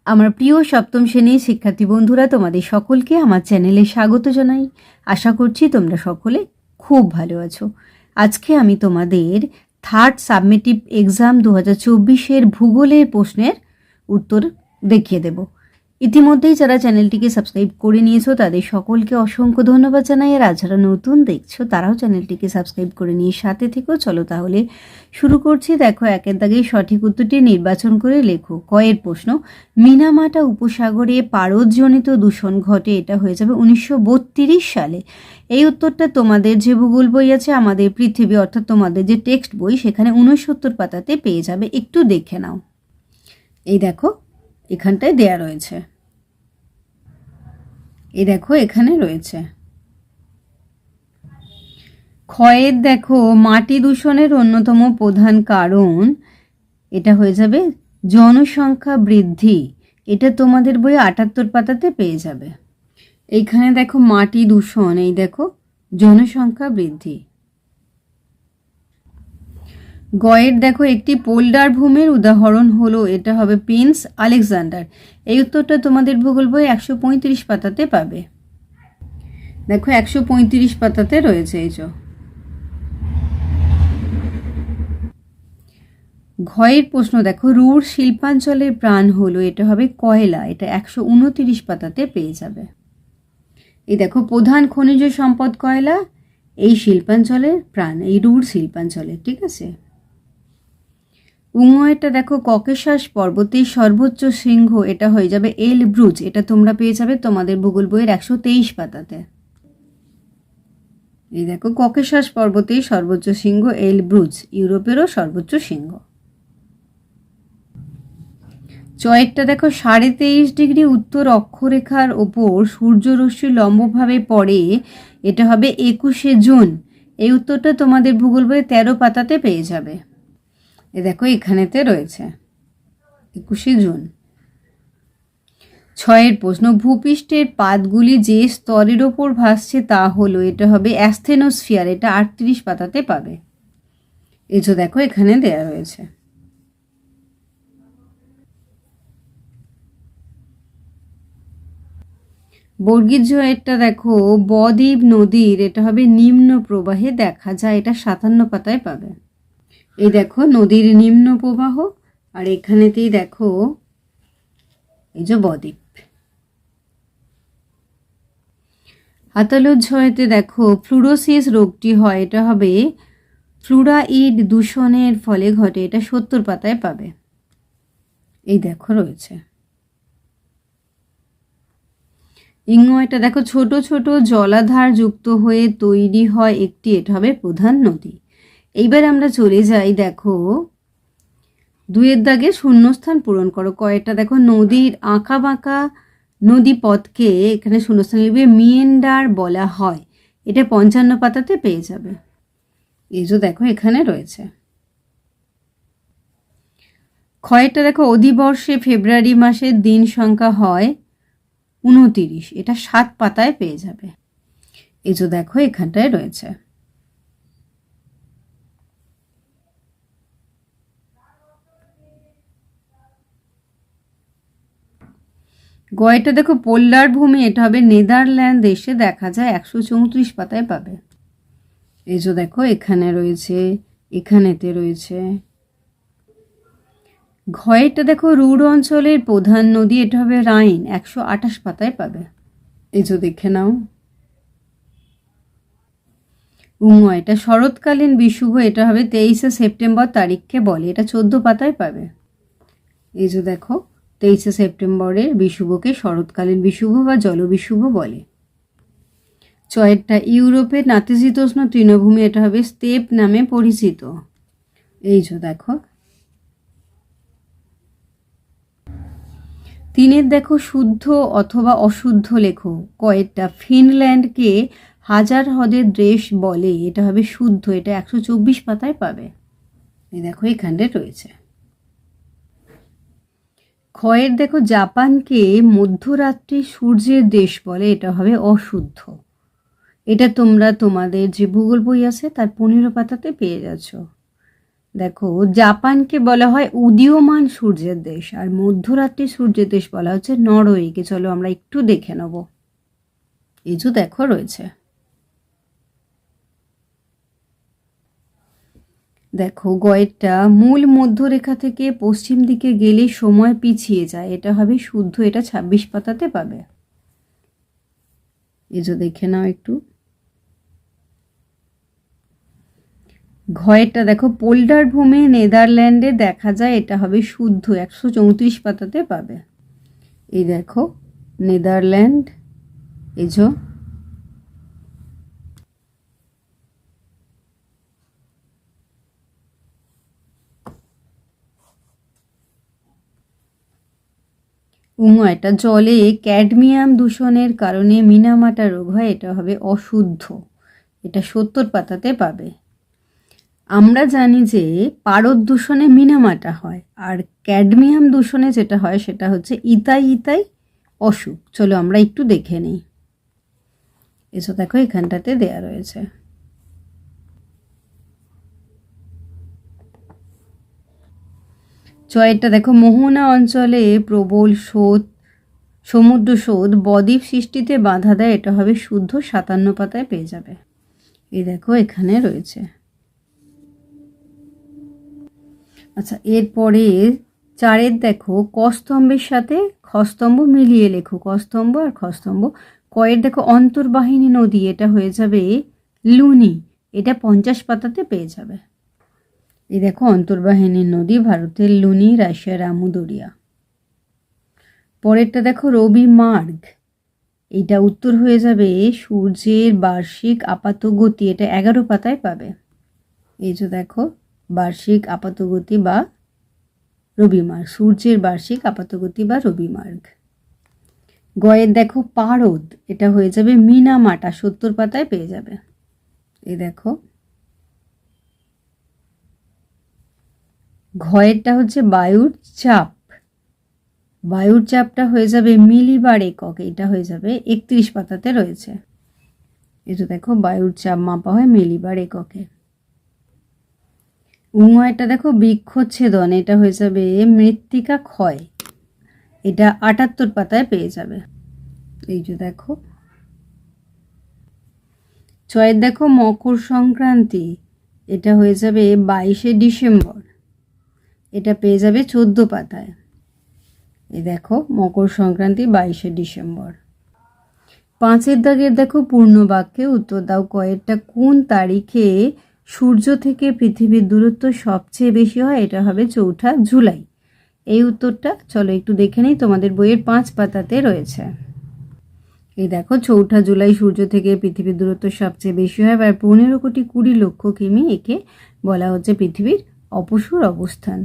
আমার প্রিয় সপ্তম শ্রেণীর শিক্ষার্থী বন্ধুরা, তোমাদের সকলকে আমার চ্যানেলে স্বাগত জানাই। আশা করছি তোমরা সকলে খুব ভালো আছো। আজকে আমি তোমাদের থার্ড সাবমিটিভ এক্সাম 2024-এর ভূগোলের প্রশ্নের উত্তর দেখিয়ে দেব। ইতিমধ্যেই যারা চ্যানেলটিকে সাবস্ক্রাইব করে নিয়েছো তাদের সকলকে অসংখ্য ধন্যবাদ জানাই। আর যারা নতুন দেখছো তারাও চ্যানেলটিকে সাবস্ক্রাইব করে নিয়ে সাথে থেকো। চলো তাহলে শুরু করছি। দেখো, একের দাগে সঠিক উত্তরটি নির্বাচন করে লেখো। কয়ের প্রশ্ন, মিনামাটা উপসাগরে পারদজনিত দূষণ ঘটে, এটা হয়ে যাবে 1932 সালে। এই উত্তরটা তোমাদের যে ভূগোল বই আছে আমাদের পৃথিবী, অর্থাৎ তোমাদের যে টেক্সট বই, সেখানে 69 পাতাতে পেয়ে যাবে। একটু দেখে নাও। এই দেখো, এখানটায় দেয়া রয়েছে। এই দেখো, এখানে রয়েছে। ক্ষয়ের দেখো, মাটি দূষণের অন্যতম প্রধান কারণ, এটা হয়ে যাবে জনসংখ্যা বৃদ্ধি। এটা তোমাদের বই 78 পাতাতে পেয়ে যাবে। এইখানে দেখো মাটি দূষণ, এই দেখো জনসংখ্যা বৃদ্ধি। গয়ের দেখো, একটি পোল্ডার ভূমির উদাহরণ হলো, এটা হবে প্রিন্স আলেকজান্ডার। এই উত্তরটা তোমাদের ভূগোল বই 135 পাতাতে পাবে। দেখো 135 পাতাতে রয়েছে। এই যে ঘয়ের প্রশ্ন দেখো, রুর শিল্পাঞ্চলের প্রাণ হলো, এটা হবে কয়লা। এটা 129 পাতাতে পেয়ে যাবে। এই দেখো, প্রধান খনিজ সম্পদ কয়লা, এই শিল্পাঞ্চলের প্রাণ, এই রুর শিল্পাঞ্চলের। ঠিক আছে। উঙ্গয়টা দেখো, ককেশাস পর্বতের সর্বোচ্চ শৃঙ্গ, এটা হয়ে যাবে এলব্রুজ। এটা তোমরা পেয়ে যাবে তোমাদের ভূগোল বইয়ের 123 পাতাতে। এই দেখো, ককেশাস পর্বতের সর্বোচ্চ শৃঙ্গ এলব্রুজ, ইউরোপেরও সর্বোচ্চ শৃঙ্গ। চয়েরটা দেখো, 23.5 ডিগ্রি উত্তর অক্ষরেখার ওপর সূর্যরশ্মি লম্বভাবে পড়ে, এটা হবে 21শে জুন। এই উত্তরটা তোমাদের ভূগোল বইয়ে 13 পাতাতে পেয়ে যাবে। এ দেখো, এখানেতে রয়েছে 21শে জুন। ছয়ের প্রশ্ন, ভূপৃষ্ঠের পাতগুলি যে স্তরের ওপর ভাসছে তা হলো, এটা হবে অ্যাস্থেনোস্ফিয়ার। এটা 38 পাতাতে পাবে। এই যে দেখো, এখানে দেয়া রয়েছে। বর্গীর জয়েরটা দেখো, বদ্বীপ নদীর, এটা হবে নিম্ন প্রবাহে দেখা যায়। এটা 57 পাতায় পাবে। এই দেখো, নদীর নিম্ন প্রবাহ, আর এখানেতেই দেখো এই যে বদ্বীপ। হাতালুর ঝয়েতে দেখো, ফ্লুরোসিস রোগটি হয়, এটা হবে ফ্লুরাইড দূষণের ফলে ঘটে। এটা 70 পাতায় পাবে। এই দেখো রয়েছে। ইংয়টা দেখো, ছোট ছোট জলাধার যুক্ত হয়ে তৈরি হয় একটি, এটা হবে প্রধান নদী। এইবার আমরা চলে যাই। দেখো, 2-এর দাগে শূন্যস্থান পূরণ করো। কয়টা দেখো, নদীর আঁকা বাঁকা নদী পথকে এখানে শূন্যস্থান লিখবে মিয়েন্ডার বলা হয়। এটা 55 পাতাতে পেয়ে যাবে। এই যে দেখো, এখানে রয়েছে। ক্ষয়টা দেখো, অধিবর্ষে ফেব্রুয়ারি মাসের দিন সংখ্যা হয় 29। এটা 7 পাতায় পেয়ে যাবে। এই যে দেখো, এখানটায় রয়েছে। গয়টা দেখো, পোল্লার ভূমি, এটা হবে নেদারল্যান্ড দেশে দেখা যায়। 134 পাতায় পাবে। এই যে দেখো, এখানে রয়েছে, এখানেতে রয়েছে। ঘয়েরটা দেখো, রুর অঞ্চলের প্রধান নদী, এটা হবে রাইন। 128 পাতায় পাবে। এই যে দেখে নাও। এটা শরৎকালীন বিষুব, এটা হবে 23শে সেপ্টেম্বর তারিখকে বলে। এটা 14 পাতায় পাবে। এই যে দেখো, 23শে সেপ্টেম্বরের বিষুবকে শরৎকালীন বিষুব বা জলবিষুব বলে। চয়েরটা, ইউরোপের নাতিশীতোষ্ণ তৃণভূমি, এটা হবে স্টেপ নামে পরিচিত। এই যে দেখো। 3-এর দেখো, শুদ্ধ অথবা অশুদ্ধ লেখো। কয়েকটা, ফিনল্যান্ডকে হাজার হ্রদের দেশ বলে, এটা হবে শুদ্ধ। এটা 124 পাতায় পাবে। এই দেখো, এখানে রয়েছে। ক্ষয়ের দেখো, জাপানকে মধ্যরাত্রি সূর্যের দেশ বলে, এটা হবে অশুদ্ধ। এটা তোমরা তোমাদের যে ভূগোল বই আছে তার 15 পাতাতে পেয়ে যাচ্ছ। দেখো, জাপানকে বলা হয় উদীয়মান সূর্যের দেশ, আর মধ্যরাত্রি সূর্যের দেশ বলা হচ্ছে নরওয়েকে। চলো আমরা একটু দেখে নেব। এই যে দেখো রয়েছে, দেখো গয়েরটা মূল মধ্যরেখা থেকে পশ্চিম দিকে গেলে সময় পিছিয়ে যায়, এটা হবে শুদ্ধ, এটা 26 পাতাতে পাবে। এই যে দেখে নাও একটু। ঘয়েরটা দেখো পোল্ডার ভূমি নেদারল্যান্ডে দেখা যায়, এটা হবে শুদ্ধ, 134 পাতাতে পাবে। এই দেখো নেদারল্যান্ড, এই যে এটা জলে ক্যাডমিয়াম দূষণের কারণে মিনামাটা রোগ হয়, এটা হবে অশুদ্ধ, এটা 70 পাতাতে পাবে। আমরা জানি যে পারদ দূষণে মিনামাটা হয়, আর ক্যাডমিয়াম দূষণে যেটা হয় সেটা হচ্ছে ইতাই ইতাই অসুখ। চলো আমরা একটু দেখে নিই। এসো দেখো এখানটাতে দেয়া রয়েছে। এটা দেখো মোহনা অঞ্চলে প্রবল স্রোত, সমুদ্র স্রোত বদ্বীপ সৃষ্টিতে বাধা দেয়, এটা হবে শুদ্ধ, 57 পাতায় পেয়ে যাবে। এই দেখো এখানে রয়েছে। আচ্ছা, এরপরে 4 দেখো কস্তম্ভের সাথে খস্তম্ভ মিলিয়ে লেখো, কস্তম্ভ আর খস্তম্ভ। কয়ের দেখো অন্তর্বাহিনী নদী, এটা হয়ে যাবে লুনি, এটা 50 পাতাতে পেয়ে যাবে। এই দেখো অন্তর্বাহিনী নদী, ভারতের লুনি, রাশিয়ার আমুদরিয়া। পরেরটা দেখো রবি মার্গ, এইটা উত্তর হয়ে যাবে সূর্যের বার্ষিক আপাত গতি, এটা 11 পাতায় পাবে। এই যে দেখো বার্ষিক আপাতগতি বা রবিমার্গ, সূর্যের বার্ষিক আপাতগতি বা রবিমার্গ। গয়ের দেখো পারদ, এটা হয়ে যাবে মিনামাটা, 70 পাতায় পেয়ে যাবে। এই দেখো ঘয়েরটা হচ্ছে বায়ুর চাপ, বায়ুর চাপটা হয়ে যাবে মিলিবার একক, এটা হয়ে যাবে 31 পাতাতে রয়েছে। এই যে দেখো বায়ুর চাপ মাপা হয় মিলিবার এককে। এটা দেখো বৃক্ষচ্ছেদন, এটা হয়ে যাবে মৃত্তিকা ক্ষয়, এটা 78 পাতায় পেয়ে যাবে। এই যে দেখো দেখো মকর সংক্রান্তি, এটা হয়ে যাবে 22শে ডিসেম্বর, এটা পেয়ে যাবে 14 পাতায়। এই দেখো মকর সংক্রান্তি 22শে ডিসেম্বর। 5 দাগের দেখো পূর্ণ বাক্যে উত্তর দাও, কয়েকটা কোন তারিখে সূর্য থেকে পৃথিবীর দূরত্ব সবচেয়ে বেশি হয়, এটা হবে 4 জুলাই। এই উত্তরটা চলো একটু দেখে নিই, তোমাদের বইয়ের 5 পাতাতে রয়েছে। এই দেখো 4 জুলাই সূর্য থেকে পৃথিবীর দূরত্ব সবচেয়ে বেশি হয়, আর 15,20,00,000 কিমি, একে বলা হচ্ছে পৃথিবীর অপসূর অবস্থান।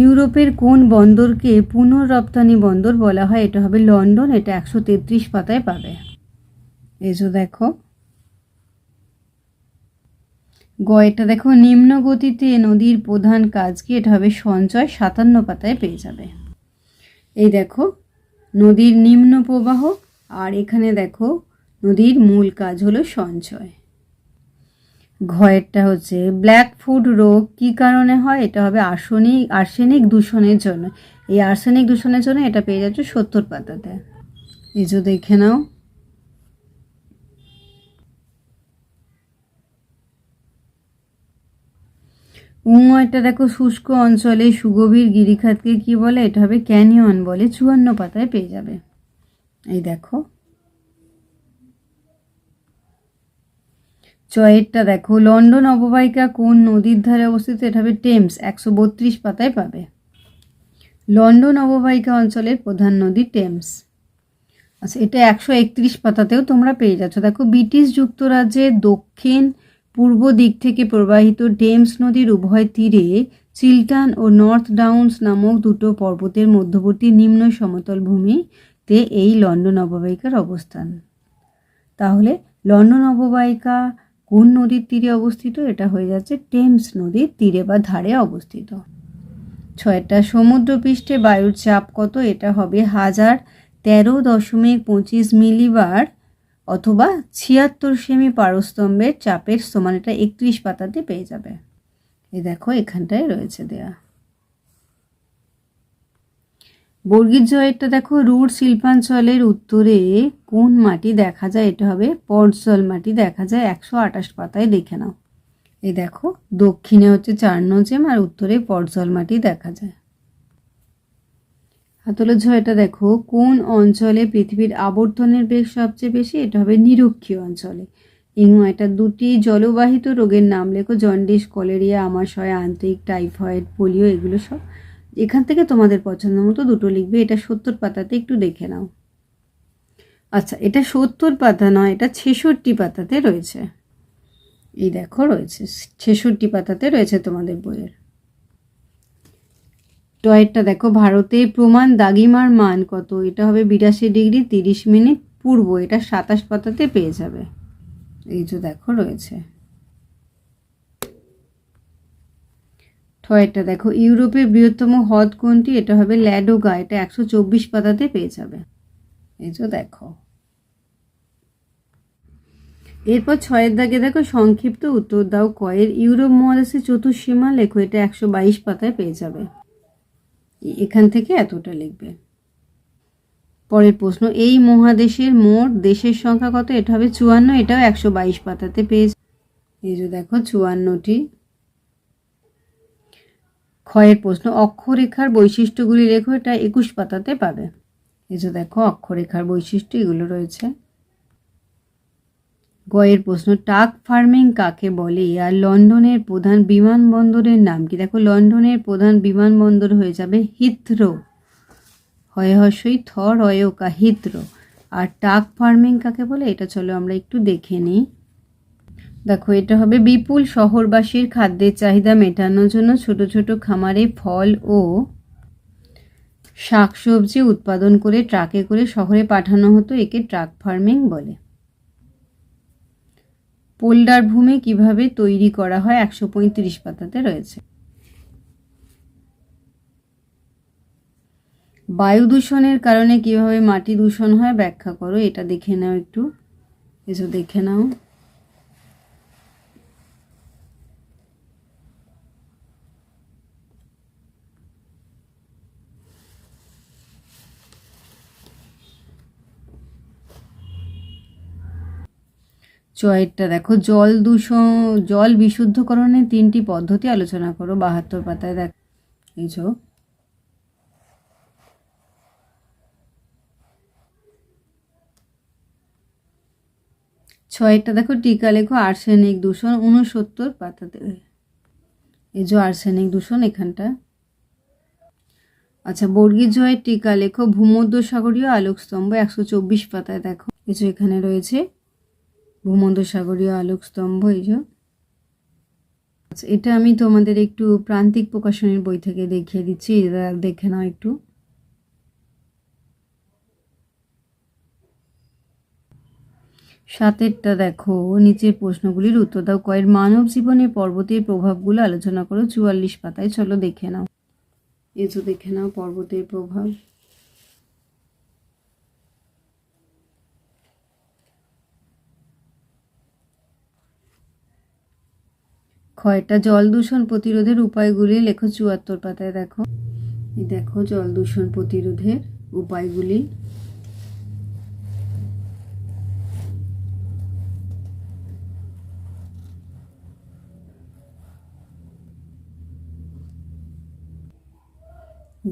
ইউরোপের কোন বন্দরকে পুনঃরপ্তানি বন্দর বলা হয়, এটা হবে লন্ডন, এটা 133 পাতায় পাবে। এই যে দেখো এটা দেখো নিম্ন গতিতে নদীর প্রধান কাজ কি, এটা হবে সঞ্চয়, 57 পাতায় পেয়ে যাবে। এই দেখো নদীর নিম্ন প্রবাহ, আর এখানে দেখো নদীর মূল কাজ হলো সঞ্চয়। ঘয়েরটা হচ্ছে ব্ল্যাক ফুড রোগ কি কারণে হয়, এটা হবে আর্সেনিক দূষণের জন্য। এই আর্সেনিক দূষণের জন্য এটা পেয়ে যাচ্ছে 70 পাতাতে। এই যে দেখে নাও। এটা দেখো শুষ্ক অঞ্চলে সুগভীর গিরিখাতকে কি বলে, এটা হবে ক্যানিয়ন বলে, 54 পাতায় পেয়ে যাবে। এই দেখো চয়েরটা দেখো লন্ডন অববাহিকা কোন নদীর ধারে অবস্থিত, এটা হবে টেমস, 132 পাতায় পাবে। লন্ডন অববাহিকা অঞ্চলের প্রধান নদী টেমস। আচ্ছা, এটা 131 পাতাতেও তোমরা পেয়ে যাচ্ছ। দেখো ব্রিটিশ যুক্তরাজ্যের দক্ষিণ পূর্ব দিক থেকে প্রবাহিত টেমস নদীর উভয় তীরে চিল্টান ও নর্থ ডাউন্স নামক দুটো পর্বতের মধ্যবর্তী নিম্ন সমতল ভূমিতে এই লন্ডন অববাহিকার অবস্থান। তাহলে লন্ডন অববাহিকা কোন নদীর তীরে অবস্থিত, এটা হয়ে যাচ্ছে টেমস নদীর তীরে বা ধারে অবস্থিত। 6টা সমুদ্রপৃষ্ঠে বায়ুর চাপ কত, এটা হবে 1013.25 মিলিবার অথবা ৭৬ সেমি পারস্তম্ভের চাপের সমান, এটা ৩১ পাতাতে পেয়ে যাবে। এই দেখো এখানটায় রয়েছে দেয়া। বর্গীর জয়েরটা দেখো, রুর শিল্পাঞ্চলের উত্তরে কোন মাটি দেখা যায়? এটা হবে পর্জল মাটি দেখা যায়, ১২৮ পাতায় দেখে নাও। এই দেখো দক্ষিণে হচ্ছে চারনজেম আর উত্তরে পর্জল মাটি দেখা যায়। হাতলের ঝ এটা দেখো, কোন অঞ্চলে পৃথিবীর আবর্তনের বেগ সবচেয়ে বেশি? এটা হবে নিরক্ষীয় অঞ্চলে। এটা দুটি জলবাহিত রোগের নাম লেখো, জন্ডিস, কলেরিয়া, আমাশয়, আন্ত্রিক, টাইফয়েড, পোলিও, এগুলো সব। এখান থেকে তোমাদের পছন্দ মতো দুটো লিখবে। এটা ৭০ পাতাতে, একটু দেখে নাও। আচ্ছা, এটা ৭০ পাতা নয়, এটা ৬৬ পাতাতে রয়েছে। এই দেখো রয়েছে ৬৬ পাতাতে রয়েছে তোমাদের বইয়ের। টয়েরটা দেখো, ভারতের প্রমাণ দাগিমার মান কত? এটা হবে ৮২ ডিগ্রি ৩০ মিনিট পূর্ব, এটা ২৭ পাতাতে পেয়ে যাবে। এই যে দেখো রয়েছে। টয়েরটা দেখো, ইউরোপের বৃহত্তম হ্রদ কোনটি? এটা হবে ল্যাডোগা, এটা ১২৪ পাতাতে পেয়ে যাবে। এই যে দেখো। এরপর ৬-এর দাগে দেখো, সংক্ষিপ্ত উত্তর দাও কয়ের ইউরোপ মহাদেশের চতুর্সীমা লেখো, এটা ১২২ পাতায় পেয়ে যাবে। এখান থেকে এতটা লিখবে। পরের প্রশ্ন, এই মহাদেশের মোট দেশের সংখ্যা কত? এটা হবে ৫৪, এটাও ১২২ পাতাতে পেয়ে যাবে। এই যে দেখো ৫৪টি। ক্ষয়ের প্রশ্ন, অক্ষরেখার বৈশিষ্ট্যগুলি লেখো, এটা ২১ পাতাতে পাবে। এই যে দেখো অক্ষরেখার বৈশিষ্ট্য এগুলো রয়েছে। গয়ের প্রশ্ন, টাক ফার্মিং কাকে বলে আর লন্ডনের প্রধান বিমানবন্দরের নাম কি? দেখো লন্ডনের প্রধান বিমানবন্দর হয়ে যাবে হিথ্রো, হয় হর্ষই থ রয়কা, হিথ্রো। আর টাক ফার্মিং কাকে বলে? এটা চলো আমরা একটু দেখে নিই। দেখো এটা হবে বিপুল শহরবাসীর খাদ্যের চাহিদা মেটানোর জন্য ছোট ছোট খামারে ফল ও শাকসবজি উৎপাদন করে ট্রাকে করে শহরে পাঠানো হতো, একে ট্রাক ফার্মিং বলে। পোল্ডার ভূমি কিভাবে তৈরি করা হয়? ১৩৫ পাতাতে রয়েছে। বায়ু দূষণের কারণে কিভাবে মাটি দূষণ হয় ব্যাখ্যা করো, এটা দেখে নাও একটু। এসো দেখে নাও। চয়েরটা দেখো, জল বিশুদ্ধকরণের ৩টি পদ্ধতি আলোচনা করো, ৭২ পাতায় দেখো। এই যে ছয়েরটা দেখো, টিকা লেখো, আর্সেনিক দূষণ, ৬৯ পাতাতে। এই যে আর্সেনিক দূষণ এখানটা। আচ্ছা, বর্গীর জয়ের টিকা লেখো, ভূমধ্যসাগরীয় আলোকস্তম্ভ, ১২৪ পাতায় দেখো। এই যে এখানে রয়েছে ভূমধ্যসাগরীয় আলোকস্তম্ভ। এই যে আচ্ছা, এটা আমি তোমাদের একটু প্রান্তিক প্রকাশনের বই থেকে দেখিয়ে দিচ্ছি, এটা দেখে নাও একটু। সাতেরটা দেখো, নিচের প্রশ্নগুলির উত্তর দাও। কয়ের মানব জীবনে পর্বতের প্রভাবগুলো আলোচনা করো, ৪৪ পাতায়। চলো দেখে নাও। এই যে দেখে নাও পর্বতের প্রভাব। ক্ষয়টা জল দূষণ প্রতিরোধের উপায়গুলি লেখো, ৭৪ পাতায় দেখো। এই দেখো জল দূষণ প্রতিরোধের উপায়গুলি।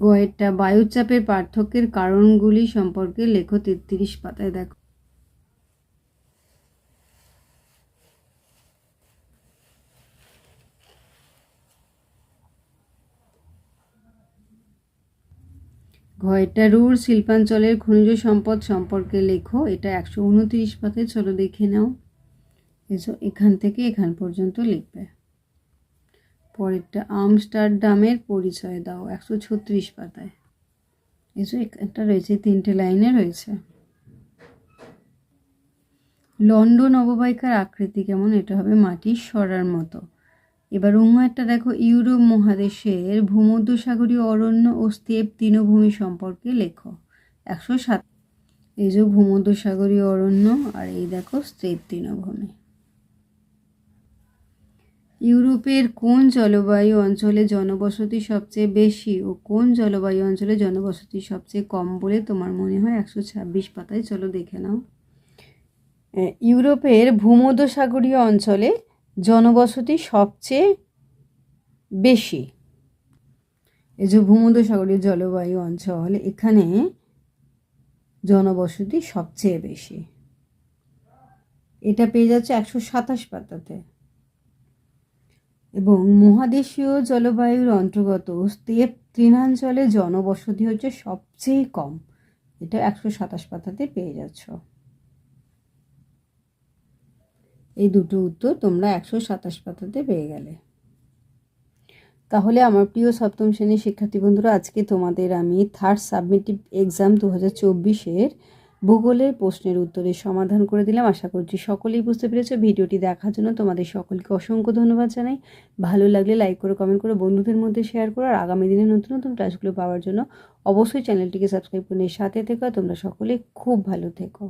গয়েরটা বায়ুচাপের পার্থক্যের কারণগুলি সম্পর্কে লেখো, ৩৩ পাতায় দেখো। ঘয়েরটা রুর শিল্পাঞ্চলের খনিজ সম্পদ সম্পর্কে লেখো, এটা ১২৯ পাতায়। চলো দেখে নাও। এসো এখান থেকে এখান পর্যন্ত লিখবে। পরেরটা আমস্টারডামের পরিচয় দাও, ১৩৬ পাতায়। এসো এটা রয়েছে ৩টে লাইনে রয়েছে। লন্ডন অববাহিকার আকৃতি কেমন? এটা হবে মাটির সরার মতো। এবার একটা দেখো, ইউরোপ মহাদেশের ভূমধ্যসাগরীয় অরণ্য ও স্টেপ তৃণভূমি সম্পর্কে লেখো, ১০৭। এই যে ভূমধ্যসাগরীয় অরণ্য, আর এই দেখো স্থির তৃণভূমি। ইউরোপের কোন জলবায়ু অঞ্চলে জনবসতি সবচেয়ে বেশি ও কোন জলবায়ু অঞ্চলে জনবসতি সবচেয়ে কম বলে তোমার মনে হয়? 126 পাতায়, চলো দেখে নাও। ইউরোপের ভূমধ্যসাগরীয় অঞ্চলে জনবসতি সবচেয়ে বেশি। এই যে ভূমধ্যসাগরীয় জলবায়ু অঞ্চল, এখানে জনবসতি সবচেয়ে বেশি। এটা পেয়ে যাচ্ছে 127 পাতাতে। এবং মহাদেশীয় জলবায়ুর অন্তর্গত স্টেপ তৃণাঞ্চলে জনবসতি হচ্ছে সবচেয়ে কম। এটা 127 পাতাতে পেয়ে যাচ্ছ। এই দুটো উত্তর তোমরা 127 পাতাতে পেয়ে গেলে। তাহলে আমার প্রিয় সপ্তম শ্রেণীর শিক্ষার্থী বন্ধুরা, আজকে তোমাদের আমি থার্ড সাবমিটিভ এক্সাম 2024-এর ভূগোলের প্রশ্নের উত্তরের সমাধান করে দিলাম। আশা করছি সকলেই বুঝতে পেরেছো। ভিডিওটি দেখার জন্য তোমাদের সকলকে অসংখ্য ধন্যবাদ জানাই। ভালো লাগলে লাইক করো, কমেন্ট করো, বন্ধুদের মধ্যে শেয়ার করো। আর আগামী দিনে নতুন নতুন ক্লাসগুলো পাওয়ার জন্য অবশ্যই চ্যানেলটিকে সাবস্ক্রাইব করে সাথে থেকো। তোমরা সকলে খুব ভালো থেকো।